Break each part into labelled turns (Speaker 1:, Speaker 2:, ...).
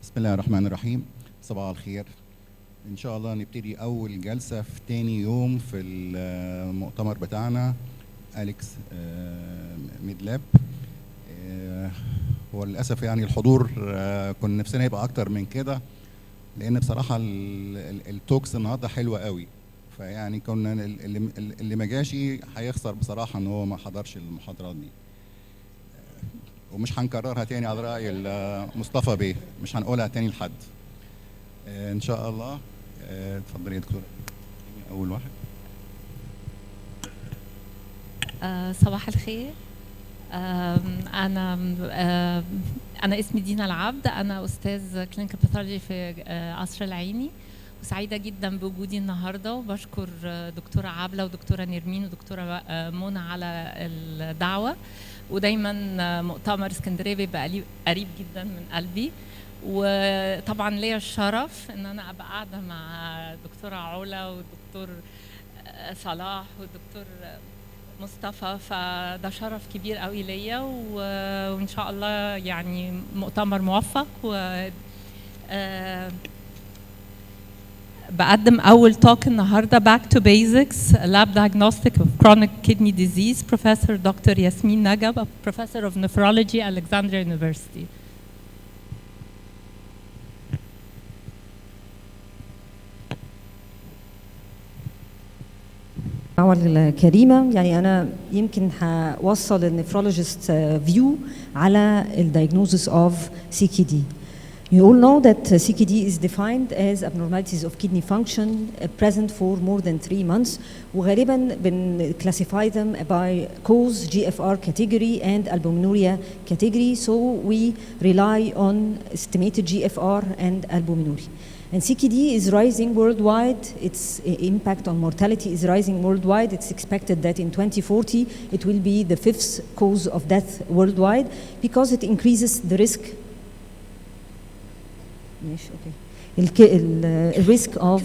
Speaker 1: بسم الله الرحمن الرحيم. صباح الخير. إن شاء الله نبتدي أول جلسة في تاني يوم في المؤتمر بتاعنا أليكس ميدلاب. هو للأسف يعني الحضور كنا نفسنا يبقى أكتر من كده، لأن بصراحة التوكس النهارده حلوة قوي، فيعني كنا اللي ما جاشي هيخسر بصراحة إن هو ما حضرش المحاضرات دي، ومش هنكررها تاني على رأي مصطفى بيه، مش هنقولها تاني لحد إن شاء الله. اتفضلي يا دكتورة. أول واحد.
Speaker 2: صباح الخير. أنا اسمي دينا العبد، أنا أستاذ كلينيكال باثولوجي في قصر العيني، وسعيدة جدا بوجودي النهارده، وبشكر دكتورة عبلة ودكتورة نرمين ودكتورة منى على الدعوة. ودايما مؤتمر اسكندرية بيبقى قريب جدا من قلبي، وطبعا ليا الشرف ان انا ابقى قاعده مع دكتوره علا والدكتور صلاح والدكتور مصطفى، فده شرف كبير قوي ليا، وان شاء الله يعني مؤتمر موفق. و بقدم أول توك النهارده Back to Basics Lab Diagnostic of Chronic Kidney Disease Professor Dr. Yasmin Naga, Professor of Nephrology at Alexandria University.
Speaker 3: الدعوة الكريمة. يعني أنا يمكن هوصل النفرولوجيست فيو على الدايجنوزس of CKD. You all know that CKD is defined as abnormalities of kidney function present for more than 3 months, وغالبا classify them by cause, GFR category and albuminuria category, so we rely on estimated GFR and albuminuria. And CKD is rising worldwide. Its impact on mortality is rising worldwide. It's expected that in 2040 it will be the 5th cause of death worldwide because it increases the risk. The risk of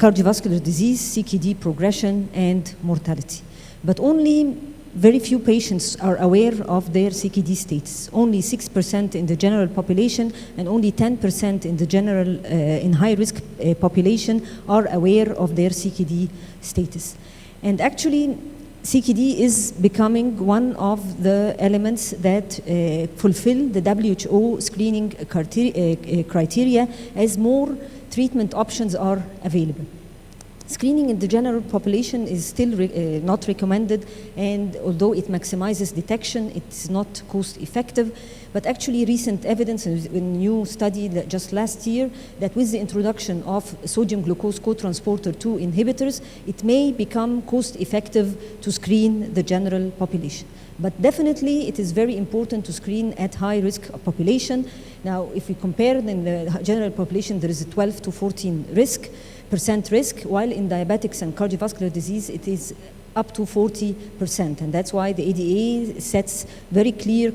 Speaker 3: cardiovascular disease, CKD progression, and mortality. But only very few patients are aware of their CKD status. Only 6% in the general population and only 10% in the general in high-risk population are aware of their CKD status. And actually, CKD is becoming one of the elements that fulfill the WHO screening criteria as more treatment options are available. Screening in the general population is still not recommended, and although it maximizes detection, it's not cost effective. But actually recent evidence in a new study that just last year that with the introduction of sodium glucose cotransporter 2 inhibitors, it may become cost effective to screen the general population. But definitely it is very important to screen at high risk population. Now if we compare in the general population, there is a 12 to 14% risk, while in diabetics and cardiovascular disease it is up to 40%, and that's why the ADA sets very clear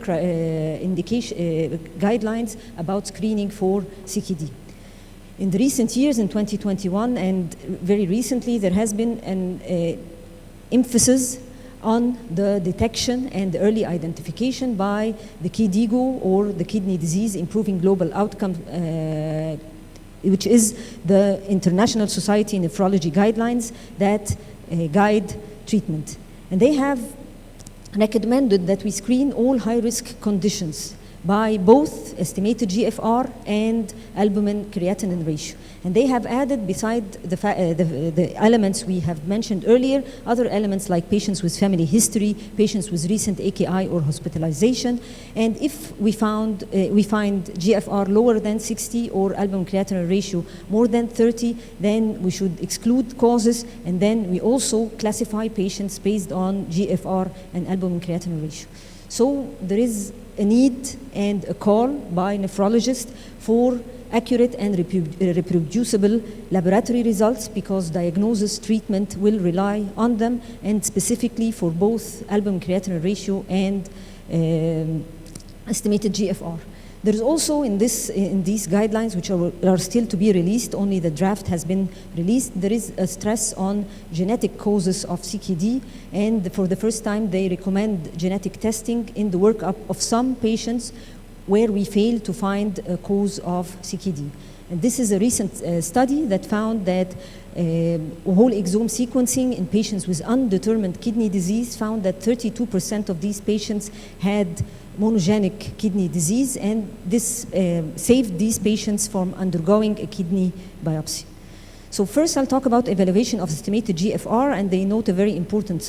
Speaker 3: guidelines about screening for CKD. In the recent years, in 2021 and very recently, there has been an emphasis on the detection and early identification by the KDIGO, or the Kidney Disease Improving Global Outcome, which is the International Society Nephrology guidelines that guide treatment. And they have recommended that we screen all high-risk conditions by both estimated GFR and albumin creatinine ratio. And they have added, beside the elements we have mentioned earlier, other elements like patients with family history, patients with recent AKI or hospitalization. And if we find GFR lower than 60 or albumin creatinine ratio more than 30, then we should exclude causes, and then we also classify patients based on GFR and albumin creatinine ratio. So there is a need and a call by nephrologists for accurate and reproducible laboratory results, because diagnosis treatment will rely on them, and specifically for both albumin creatinine ratio and estimated GFR. There is also in these guidelines, which are still to be released, only the draft has been released, there is a stress on genetic causes of CKD, and for the first time they recommend genetic testing in the workup of some patients where we fail to find a cause of CKD. And this is a recent study that found that whole exome sequencing in patients with undetermined kidney disease found that 32% of these patients had monogenic kidney disease, and this saved these patients from undergoing a kidney biopsy. So first I'll talk about evaluation of estimated GFR, and they note a very important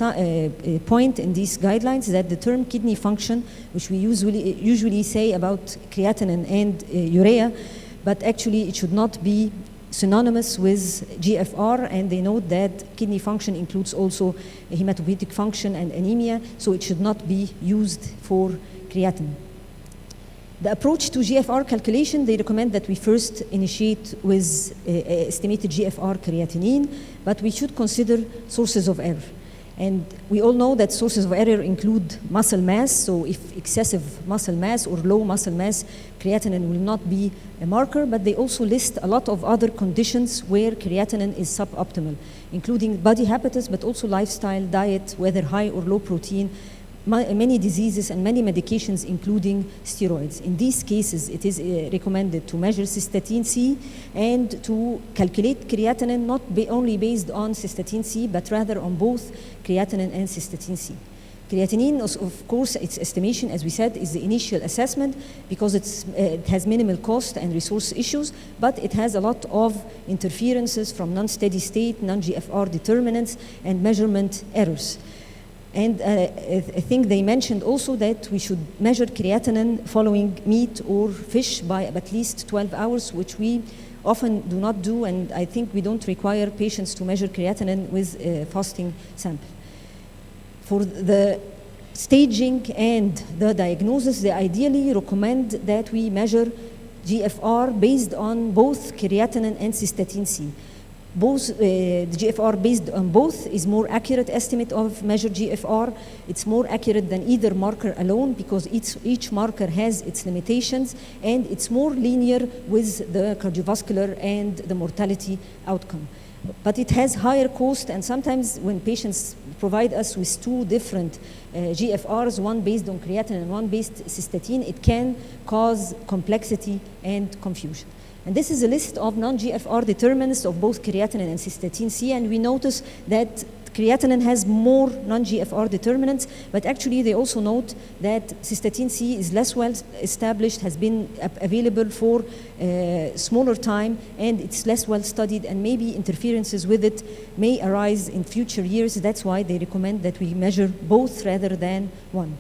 Speaker 3: point in these guidelines, that the term kidney function, which we usually say about creatinine and urea, but actually it should not be synonymous with GFR, and they note that kidney function includes also hematopoietic function and anemia, so it should not be used for creatinine. The approach to GFR calculation, they recommend that we first initiate with estimated GFR creatinine, but we should consider sources of error. And we all know that sources of error include muscle mass, so if excessive muscle mass or low muscle mass, creatinine will not be a marker, but they also list a lot of other conditions where creatinine is suboptimal, including body habitus, but also lifestyle, diet, whether high or low protein, many diseases and many medications, including steroids. In these cases, it is recommended to measure cystatin C and to calculate creatinine not only based on cystatin C, but rather on both creatinine and cystatin C. Creatinine, of course, its estimation, as we said, is the initial assessment because it has minimal cost and resource issues, but it has a lot of interferences from non-steady state, non-GFR determinants, and measurement errors. And I think they mentioned also that we should measure creatinine following meat or fish by at least 12 hours, which we often do not do, and I think we don't require patients to measure creatinine with a fasting sample. For the staging and the diagnosis, they ideally recommend that we measure GFR based on both creatinine and cystatin C. Both, the GFR based on both is more accurate estimate of measured GFR. It's more accurate than either marker alone because each marker has its limitations, and it's more linear with the cardiovascular and the mortality outcome. But it has higher cost, and sometimes when patients provide us with two different GFRs, one based on creatinine and one based cystatin, it can cause complexity and confusion. And this is a list of non-GFR determinants of both creatinine and cystatin C, and we notice that creatinine has more non-GFR determinants, but actually they also note that cystatin C is less well established, has been available for smaller time, and it's less well studied, and maybe interferences with it may arise in future years. That's why they recommend that we measure both rather than one.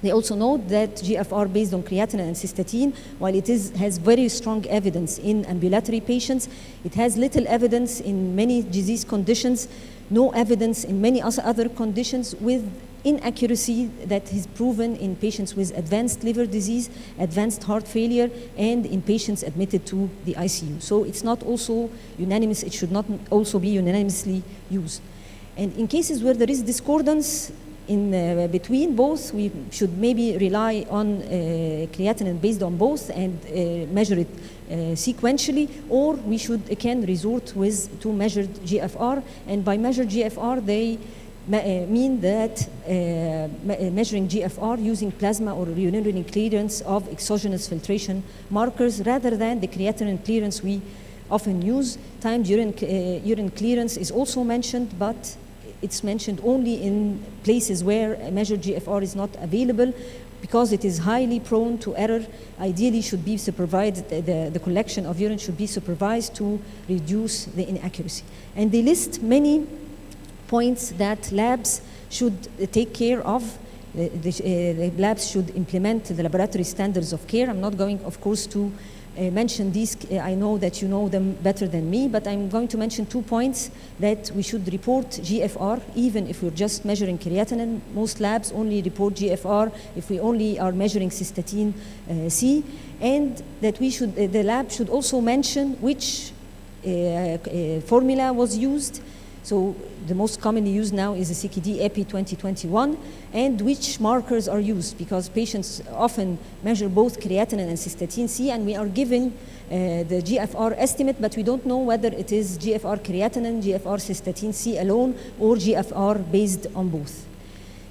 Speaker 3: They also note that GFR based on creatinine and cystatin, while it has very strong evidence in ambulatory patients, it has little evidence in many disease conditions, no evidence in many other conditions, with inaccuracy that is proven in patients with advanced liver disease, advanced heart failure, and in patients admitted to the ICU. So it's not also unanimous, it should not also be unanimously used. And in cases where there is discordance in between both, we should maybe rely on creatinine based on both and measure it sequentially, or we should again resort to measured GFR. And by measured GFR, they mean that measuring GFR using plasma or urinary clearance of exogenous filtration markers rather than the creatinine clearance we often use. Timed urine clearance is also mentioned, but it's mentioned only in places where a measured GFR is not available because it is highly prone to error. Ideally should be supervised, the collection of urine should be supervised to reduce the inaccuracy. And they list many points that labs should take care of. The labs should implement the laboratory standards of care. I'm not going, of course, to mention these. I know that you know them better than me, but I'm going to mention 2 points that we should report GFR, even if we're just measuring creatinine. Most labs only report GFR if we only are measuring cystatin C, and that we should, the lab should also mention which formula was used. So the most commonly used now is the CKD EPI 2021, and which markers are used, because patients often measure both creatinine and cystatin C, and we are given the GFR estimate, but we don't know whether it is GFR creatinine, GFR cystatin C alone, or GFR based on both.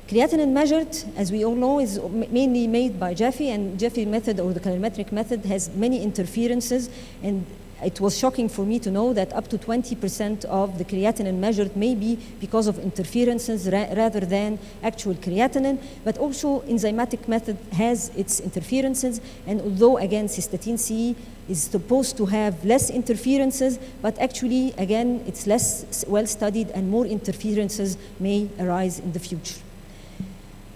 Speaker 3: Creatinine measured, as we all know, is mainly made by Jeffy, and Jeffy method or the calorimetric method has many interferences, and it was shocking for me to know that up to 20% of the creatinine measured may be because of interferences rather than actual creatinine, but also enzymatic method has its interferences, and although again cystatin C is supposed to have less interferences, but actually again it's less well studied and more interferences may arise in the future.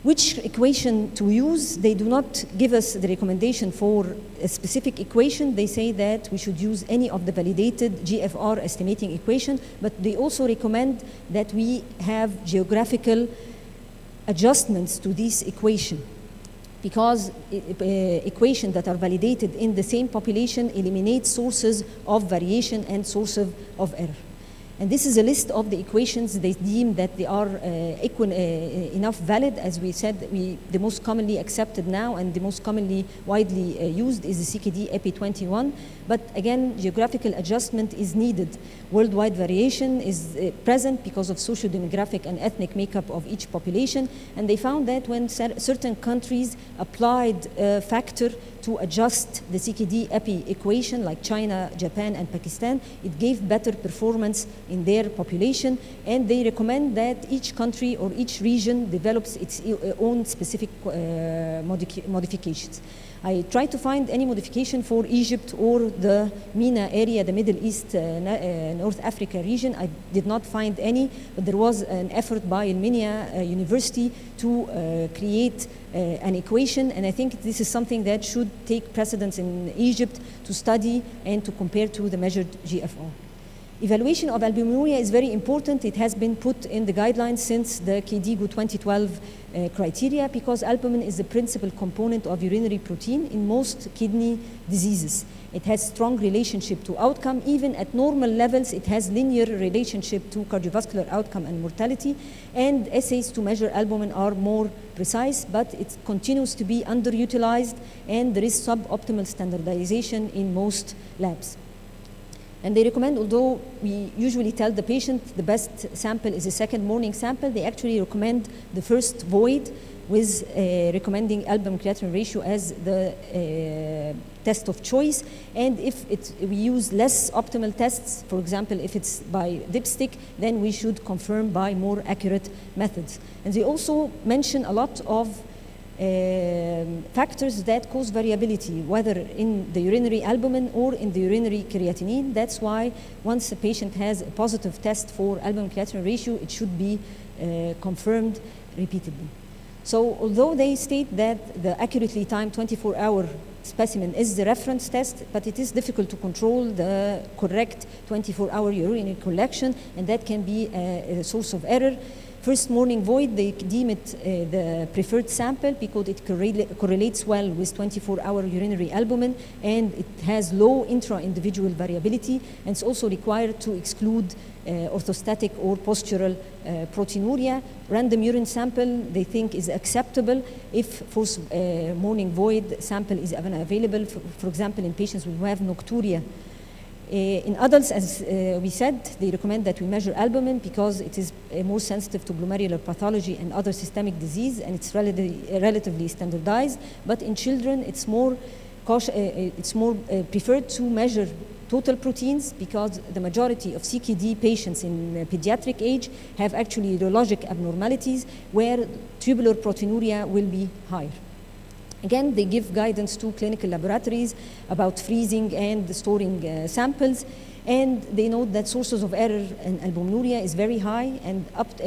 Speaker 3: Which equation to use? They do not give us the recommendation for a specific equation. They say that we should use any of the validated GFR estimating equation, but they also recommend that we have geographical adjustments to this equation, because equations that are validated in the same population eliminate sources of variation and sources of error. And this is a list of the equations they deem that they are enough valid. As we said, the most commonly accepted now and the most commonly widely used is the CKD EP21. But again, geographical adjustment is needed. Worldwide variation is present because of socio-demographic and ethnic makeup of each population. And they found that when certain countries applied a factor to adjust the CKD epi equation, like China, Japan, and Pakistan, it gave better performance in their population, and they recommend that each country or each region develops its own specific modifications. I tried to find any modification for Egypt or the MENA area, the Middle East, North Africa region. I did not find any, but there was an effort by Al-Minya University to create an equation, and I think this is something that should take precedence in Egypt to study and to compare to the measured GFR. Evaluation of albuminuria is very important. It has been put in the guidelines since the KDIGO 2012 criteria, because albumin is the principal component of urinary protein in most kidney diseases. It has strong relationship to outcome. Even at normal levels, it has linear relationship to cardiovascular outcome and mortality, and assays to measure albumin are more precise, but it continues to be underutilized, and there is suboptimal standardization in most labs. And they recommend, although we usually tell the patient the best sample is a second morning sample, they actually recommend the first void with recommending albumin creatinine ratio as the test of choice. And if we use less optimal tests, for example, if it's by dipstick, then we should confirm by more accurate methods. And they also mention a lot of factors that cause variability, whether in the urinary albumin or in the urinary creatinine. That's why once a patient has a positive test for albumin creatinine ratio, it should be confirmed repeatedly. So although they state that the accurately timed 24-hour specimen is the reference test, but it is difficult to control the correct 24-hour urinary collection, and that can be a source of error. First morning void, they deem it the preferred sample because it correlates well with 24-hour urinary albumin, and it has low intra-individual variability, and it's also required to exclude orthostatic or postural proteinuria. Random urine sample, they think, is acceptable if first morning void sample is available, for example, in patients who have nocturia. In adults, as we said, they recommend that we measure albumin because it is more sensitive to glomerular pathology and other systemic disease, and it's relatively standardized. But in children, it's more preferred to measure total proteins, because the majority of CKD patients in pediatric age have actually urologic abnormalities where tubular proteinuria will be higher. Again, they give guidance to clinical laboratories about freezing and storing samples, and they note that sources of error in albuminuria is very high and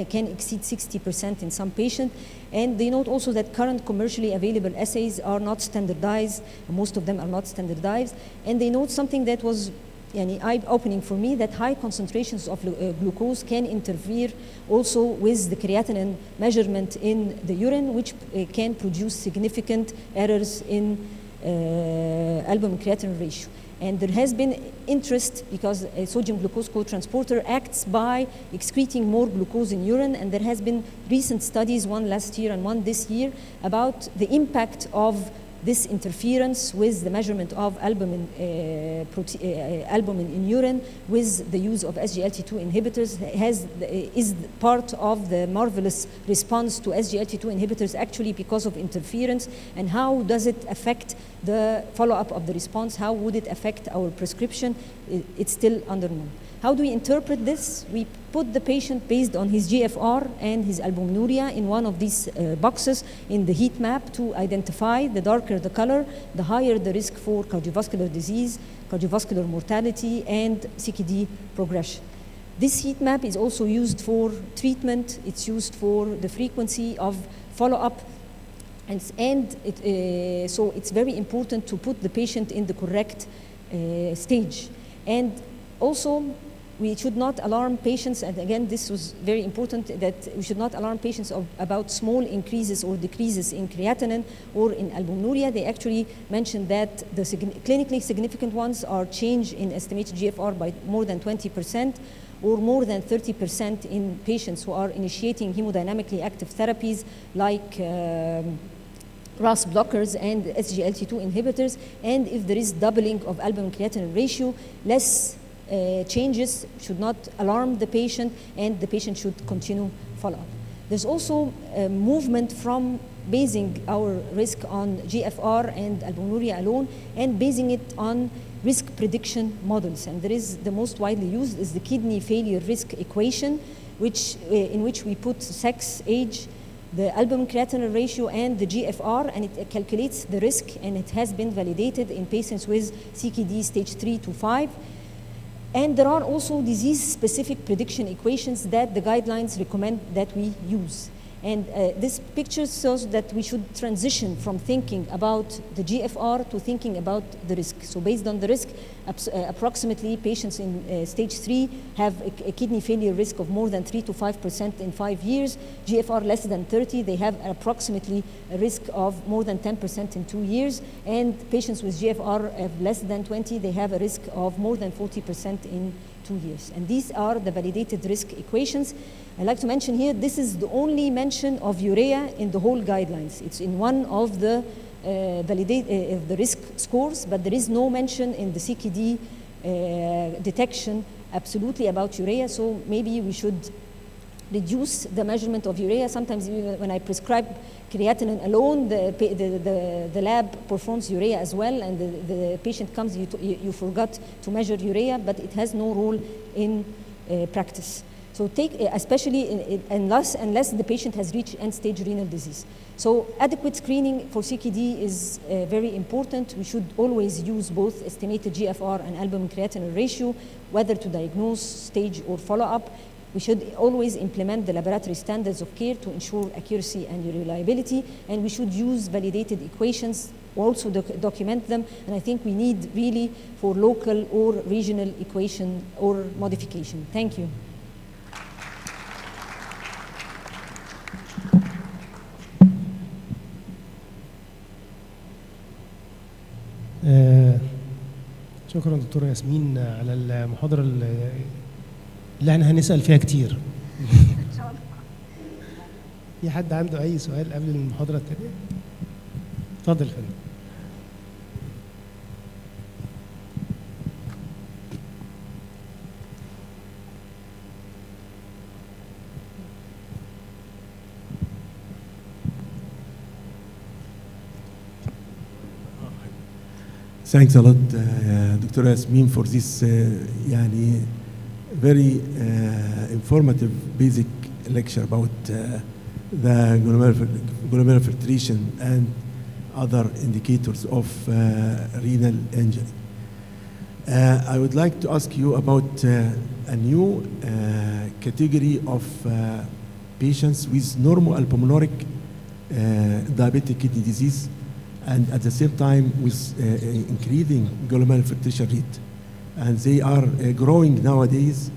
Speaker 3: can exceed 60% in some patients. And they note also that current commercially available assays are not standardized. Most of them are not standardized. And they note something that was eye-opening for me, that high concentrations of glucose can interfere also with the creatinine measurement in the urine, which can produce significant errors in albumin creatinine ratio. And there has been interest because a sodium glucose co-transporter acts by excreting more glucose in urine, and there has been recent studies, one last year and one this year, about the impact of this interference with the measurement of albumin, albumin in urine with the use of SGLT2 inhibitors is part of the marvelous response to SGLT2 inhibitors actually because of interference, and how does it affect the follow-up of the response? How would it affect our prescription? It's still unknown. How do we interpret this? We put the patient based on his GFR and his albuminuria in one of these boxes in the heat map to identify the darker the color, the higher the risk for cardiovascular disease, cardiovascular mortality, and CKD progression. This heat map is also used for treatment. It's used for the frequency of follow-up. So it's very important to put the patient in the correct stage. And also, we should not alarm patients, and again, this was very important, that we should not alarm patients about small increases or decreases in creatinine or in albuminuria. They actually mentioned that the clinically significant ones are change in estimated GFR by more than 20%, or more than 30% in patients who are initiating hemodynamically active therapies like RAS blockers and SGLT2 inhibitors. And if there is doubling of albumin-creatinine ratio, less changes should not alarm the patient, and the patient should continue follow-up. There's also a movement from basing our risk on GFR and albuminuria alone and basing it on risk prediction models. And there is the most widely used is the kidney failure risk equation, in which we put sex, age, the albumin-creatinine ratio, and the GFR, and it calculates the risk, and it has been validated in patients with CKD stage 3 to 5. And there are also disease-specific prediction equations that the guidelines recommend that we use. And this picture shows that we should transition from thinking about the GFR to thinking about the risk. So based on the risk, approximately patients in stage 3 have a kidney failure risk of more than 3 to 5% in 5 years. GFR less than 30, they have approximately a risk of more than 10% in 2 years. And patients with GFR of less than 20, they have a risk of more than 40% in 2 years. And these are the validated risk equations. I'd like to mention here, this is the only mention of urea in the whole guidelines. It's in one of the the risk scores, but there is no mention in the CKD detection absolutely about urea. So maybe we should reduce the measurement of urea. Sometimes when I prescribe creatinine alone, the lab performs urea as well, and the patient comes, you forgot to measure urea, but it has no role in practice. So especially unless the patient has reached end-stage renal disease. So adequate screening for CKD is very important. We should always use both estimated GFR and albumin-creatinine ratio, whether to diagnose, stage, or follow-up. We should always implement the laboratory standards of care to ensure accuracy and reliability, and we should use validated equations, also document them, and I think we need really for local or regional equation or modification. Thank you.
Speaker 4: شكرا دكتورة ياسمين على المحاضرة اللي احنا هنسأل فيها كتير. في حد عنده أي سؤال قبل المحاضرة التانية؟ اتفضل يا فندم.
Speaker 5: Thanks a lot, Dr. Yasmin, for this very informative basic lecture about the glomerular filtration and other indicators of renal injury. I would like to ask you about a new category of patients with normoalbuminuric diabetic kidney disease, and at the same time with increasing glomerular filtration rate. And they are growing nowadays.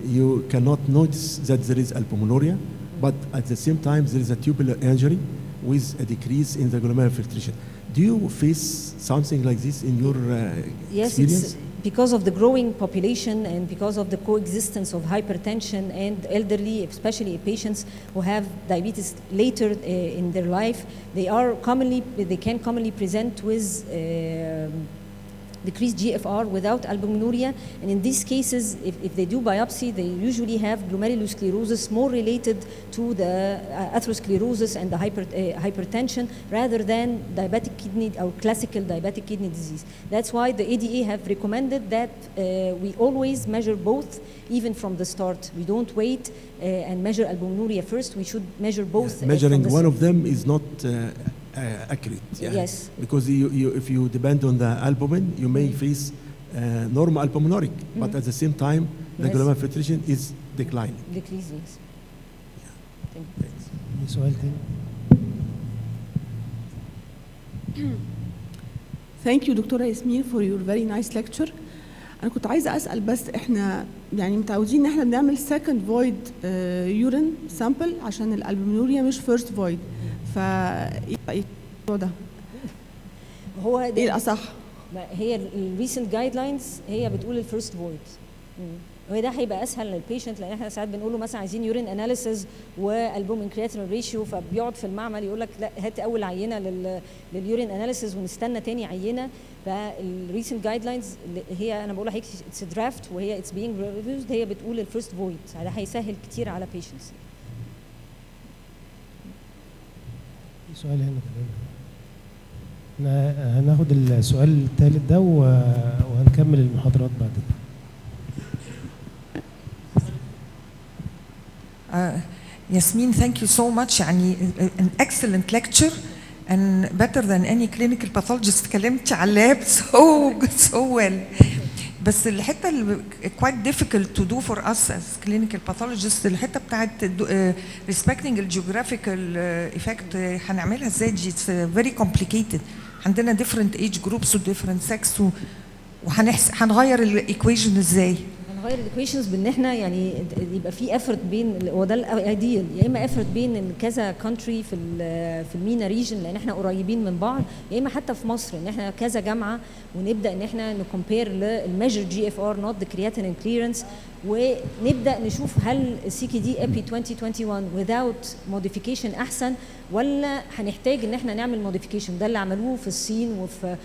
Speaker 5: You cannot notice that there is albuminuria, but at the same time there is a tubular injury with a decrease in the glomerular filtration. Do you face something like this in your experience?
Speaker 3: because of the growing population and because of the coexistence of hypertension and elderly, especially patients who have diabetes later in their life, they can commonly present with decreased GFR without albuminuria, and in these cases, if they do biopsy, they usually have glomerulosclerosis more related to the atherosclerosis and the hypertension rather than diabetic kidney or classical diabetic kidney disease. That's why the ADA have recommended that we always measure both, even from the start. We don't wait and measure albuminuria first. We should measure both.
Speaker 5: Measuring one of them is not accurate. Yeah.
Speaker 3: Yes.
Speaker 5: Because if you depend on the albumin, you may face normal albuminuric, but at the same time, the glomerular filtration is declining.
Speaker 3: Decreasing.
Speaker 5: Yeah.
Speaker 3: Thanks.
Speaker 4: سؤال تاني.
Speaker 6: Thank you دكتورة ياسمين for your very nice lecture. أنا كنت عايزة أسأل بس إحنا يعني متعودين إن إحنا بنعمل second void urine sample عشان الألبومينوريا مش first void. فإيه الموضوع ده؟
Speaker 3: هو
Speaker 6: إيه الأصح؟
Speaker 3: هي الريسنت جايد لاينز هي بتقول الفيرست فويد. وده هيبقى اسهل للبيشنت، لان احنا ساعات بنقول له مثلا عايزين يورين اناليسيز والبومين كرياتين ريشيو، فبيقعد في المعمل يقول لك لا هات اول عينه لليورين اناليسيز ونستنى تاني عينه. فالريسنت جايد لاينز هي انا بقول لحضرتك اتس درافت وهي اتس بينج ريفيوزد، هي بتقول الفيرست فويد. ده هيسهل كتير على بيشنتس.
Speaker 4: في سؤال هنا كمان، هناخد السؤال الثالث ده وهنكمل المحاضرات بعد كده.
Speaker 7: Yasmin, thank you so much. يعني an excellent lecture and better than any clinical pathologist اتكلمت على اللاب so well. بس الحته اللي quite difficult to do for us as clinical pathologists الحته بتاعت respecting the geographical effect هنعملها ازاي دي؟ it's very complicated. عندنا different age groups و different sex وهنغير الايكويشن ازاي؟
Speaker 3: هنغير الايكويشنز بان احنا يعني يبقى في افورت بين، وده الايديال، يا اما افورت بين كذا كونتري في المينا ريجن لان احنا قريبين من بعض، يا اما حتى في مصر ان احنا كذا جامعه ونبدا ان احنا نكومبير للميجر جي اف ار نوت ذا كرياتين كليرنس، ونبدا نشوف هل السي كي دي ابي 2021 without modification احسن ولا هنحتاج ان احنا نعمل موديفيكيشن. ده اللي عملوه في الصين وفي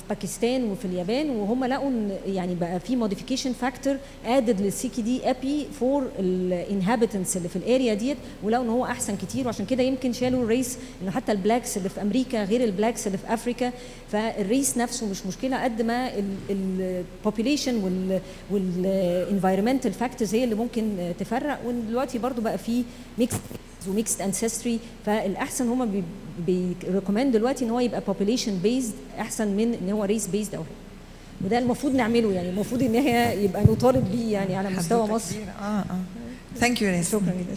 Speaker 3: باكستان وفي اليابان، وهم لقوا يعني بقى في موديفيكيشن فاكتور ادد للسي كي دي ابي فور الانهابيتنتس اللي في الاريا ديت، ولقوا ان هو احسن كتير، وعشان كده يمكن شالوا الريس انه حتى البلاكس اللي في امريكا غير البلاكس اللي في افريكا، فالريس نفسه مش مشكله قد ما البوبيليشن والانفايرمنتال فاكتورز هي اللي ممكن تفرق. ودلوقتي برضو بقى في وميكست انسستري، فالاحسن هم بيريكومند دلوقتي ان هو يبقى population based احسن من ان هو race based او وده المفروض نعمله، يعني المفروض ان هي يبقى نطالب بيه يعني على مستوى مصر.
Speaker 7: Thank you.
Speaker 3: شكرا جدا.